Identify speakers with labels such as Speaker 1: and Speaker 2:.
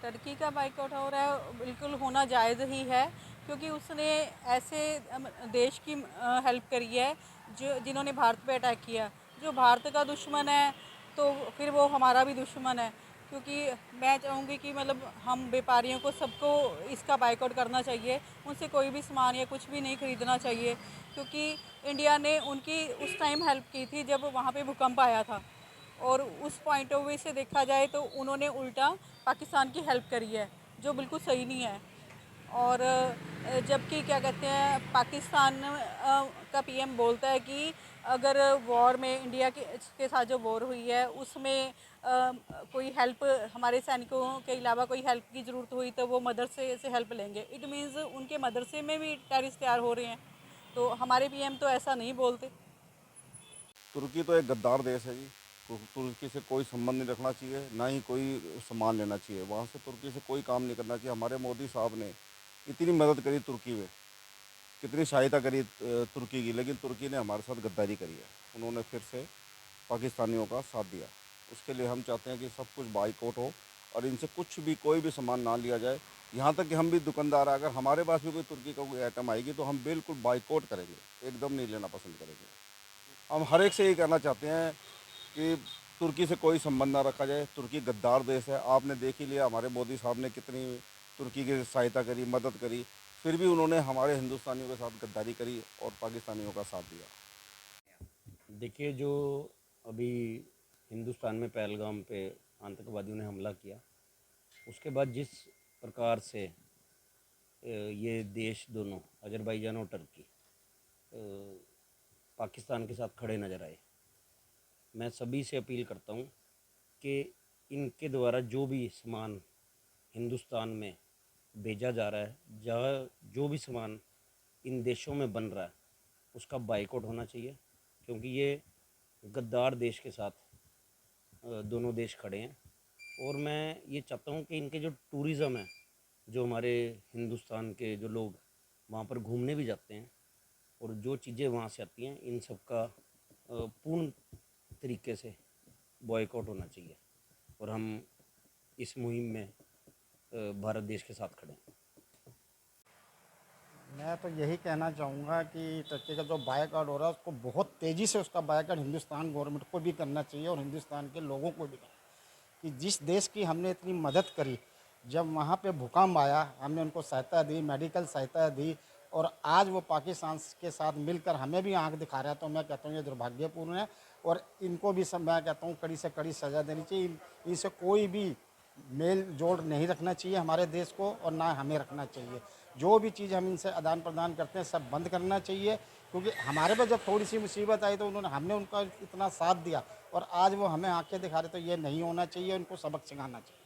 Speaker 1: Turkey का boycott हो रहा है बिल्कुल होना जायज़ ही है, क्योंकि उसने ऐसे देश की हेल्प करी है जो जिन्होंने भारत पे अटैक किया। जो भारत का दुश्मन है तो फिर वो हमारा भी दुश्मन है, क्योंकि मैं चाहूँगी कि मतलब हम व्यापारियों को सबको इसका बाइकआउट करना चाहिए, उनसे कोई भी सामान या कुछ भी नहीं ख़रीदना चाहिए, क्योंकि इंडिया ने उनकी उस टाइम हेल्प की थी जब वहाँ पे भूकंप आया था। और उस पॉइंट ऑफ व्यू से देखा जाए तो उन्होंने उल्टा पाकिस्तान की हेल्प करी है, जो बिल्कुल सही नहीं है। और जबकि क्या कहते हैं, पाकिस्तान का पीएम बोलता है कि अगर वॉर में इंडिया के साथ जो वॉर हुई है उसमें कोई हेल्प हमारे सैनिकों के अलावा कोई हेल्प की ज़रूरत हुई तो वो मदरसे से हेल्प लेंगे। इट मीन्स उनके मदरसे में भी टेररिस्ट तैयार हो रहे हैं। तो हमारे पीएम तो ऐसा नहीं बोलते।
Speaker 2: तुर्की तो एक गद्दार देश है जी। तुर्की से कोई संबंध नहीं रखना चाहिए, ना ही कोई सामान लेना चाहिए वहाँ से। तुर्की से कोई काम नहीं करना चाहिए। हमारे मोदी साहब ने इतनी मदद करी तुर्की में, कितनी सहायता करी तुर्की की, लेकिन तुर्की ने हमारे साथ गद्दारी करी है। उन्होंने फिर से पाकिस्तानियों का साथ दिया। उसके लिए हम चाहते हैं कि सब कुछ बाइकआउट हो और इनसे कुछ भी कोई भी सामान ना लिया जाए। यहाँ तक कि हम भी दुकानदार, अगर हमारे पास भी कोई तुर्की का कोई आइटम आएगी तो हम बिल्कुल बाइकआउट करेंगे, एकदम नहीं लेना पसंद करेंगे। हम हर एक से यही कहना चाहते हैं कि तुर्की से कोई संबंध ना रखा जाए। तुर्की गद्दार देश है, आपने देख ही लिया हमारे मोदी साहब ने कितनी तुर्की की सहायता करी, मदद करी, फिर भी उन्होंने हमारे हिंदुस्तानियों के साथ गद्दारी करी और पाकिस्तानियों का साथ दिया।
Speaker 3: देखिए, जो अभी हिंदुस्तान में पहलगाम पे आतंकवादियों ने हमला किया, उसके बाद जिस प्रकार से ये देश दोनों अजरबैजान और टर्की पाकिस्तान के साथ खड़े नज़र आए, मैं सभी से अपील करता हूँ कि इनके द्वारा जो भी सामान हिंदुस्तान में भेजा जा रहा है, जहाँ जो भी सामान इन देशों में बन रहा है, उसका बाइकआउट होना चाहिए, क्योंकि ये गद्दार देश के साथ दोनों देश खड़े हैं। और मैं ये चाहता हूँ कि इनके जो टूरिज़्म है, जो हमारे हिंदुस्तान के जो लोग वहाँ पर घूमने भी जाते हैं और जो चीज़ें वहाँ से आती हैं, इन सब का पूर्ण तरीके से बॉयकॉट होना चाहिए। और हम इस मुहिम में भारत देश के साथ खड़े हैं।
Speaker 4: मैं तो यही कहना चाहूँगा कि टर्की का जो बायकॉट हो रहा है उसको बहुत तेज़ी से उसका बायकॉट हिंदुस्तान गवर्नमेंट को भी करना चाहिए और हिंदुस्तान के लोगों को भी करना, कि जिस देश की हमने इतनी मदद करी, जब वहाँ पे भूकंप आया हमने उनको सहायता दी, मेडिकल सहायता दी, और आज वो पाकिस्तान के साथ मिलकर हमें भी आंख दिखा रहा है, तो मैं कहता हूँ ये दुर्भाग्यपूर्ण है। और इनको भी सब मैं कहता हूँ कड़ी से कड़ी सज़ा देनी चाहिए। इनसे कोई भी मेल जोड़ नहीं रखना चाहिए हमारे देश को, और ना हमें रखना चाहिए। जो भी चीज़ हम इनसे आदान प्रदान करते हैं सब बंद करना चाहिए, क्योंकि हमारे पर जब थोड़ी सी मुसीबत आई तो हमने उनका इतना साथ दिया, और आज वो हमें आंखें दिखा रहे, तो ये नहीं होना चाहिए, उनको सबक सिखाना चाहिए।